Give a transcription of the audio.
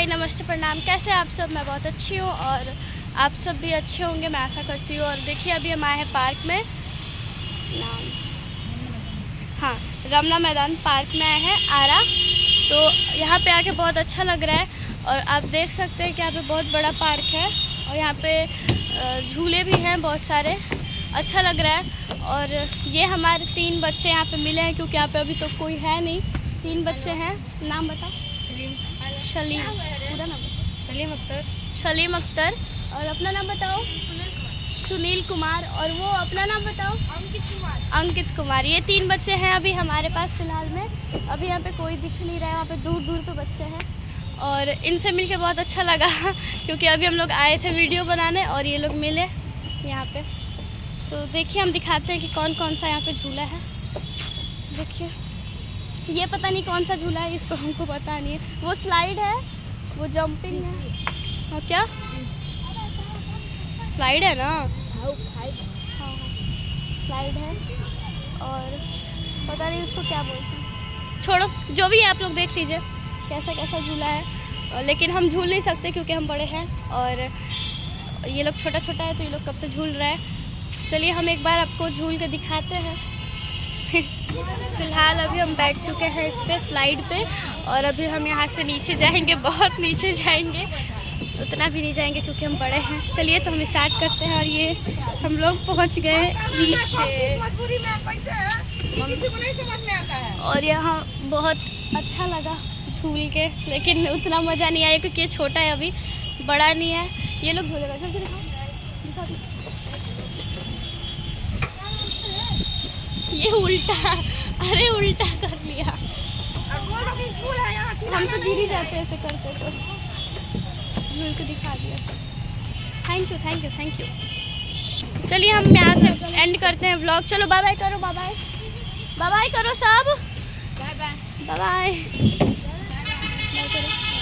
नमस्ते प्रणाम। कैसे आप सब? मैं बहुत अच्छी हूँ और आप सब भी अच्छे होंगे, मैं आशा करती हूँ। और देखिए अभी हम आए हैं पार्क में, नाम हाँ रमना मैदान पार्क में आए हैं आरा। तो यहाँ पे आके बहुत अच्छा लग रहा है और आप देख सकते हैं कि यहाँ पे बहुत बड़ा पार्क है और यहाँ पे झूले भी हैं बहुत सारे, अच्छा लग रहा है। और ये हमारे 3 बच्चे यहाँ पे मिले हैं क्योंकि यहाँ पे अभी तो कोई है नहीं। 3 बच्चे हैं। नाम बताओ। शलीम पूरा नाम शलीम अख्तर। और अपना नाम बताओ। सुनील कुमार। और वो अपना नाम बताओ। अंकित कुमार। ये 3 बच्चे हैं अभी हमारे पास फ़िलहाल में। अभी यहाँ पे कोई दिख नहीं रहा है, वहाँ पे दूर दूर पे बच्चे हैं और इनसे मिलके बहुत अच्छा लगा क्योंकि अभी हम लोग आए थे वीडियो बनाने और ये लोग मिले यहाँ पे। तो देखिए हम दिखाते हैं कि कौन कौन सा यहाँ पे झूला है। देखिए ये पता नहीं कौन सा झूला है, इसको हमको पता नहीं है। वो स्लाइड है, वो जंपिंग है। हाँ क्या स्लाइड है ना? हाँ स्लाइड है और पता नहीं उसको क्या बोलते हैं। छोड़ो जो भी है, आप लोग देख लीजिए कैसा कैसा झूला है। लेकिन हम झूल नहीं सकते क्योंकि हम बड़े हैं और ये लोग छोटा छोटा है तो ये लोग कब से झूल रहा है। चलिए हम एक बार आपको झूल के दिखाते हैं। फ़िलहाल अभी हम बैठ चुके हैं इस पे स्लाइड पे और अभी हम यहाँ से नीचे जाएंगे, बहुत नीचे जाएंगे, उतना भी नहीं जाएंगे क्योंकि हम बड़े हैं। चलिए तो हम स्टार्ट करते हैं। और ये हम लोग पहुँच गए नीचे और यहाँ बहुत अच्छा लगा झूल के, लेकिन उतना मज़ा नहीं आया क्योंकि ये छोटा है, अभी बड़ा नहीं है। ये लोग झूलेगा, चल के दिखाओ। ये उल्टा, अरे उल्टा कर लिया। हम तो गिर ही जाते ऐसे करते तो झूल के दिखा दिया। Thank you thank you thank you. चलिए हम यहाँ से एंड करते हैं व्लॉग। चलो बाय बाय करो, बाय बाय बाय बाय करो सब, बाय बाय बाय बाय करो।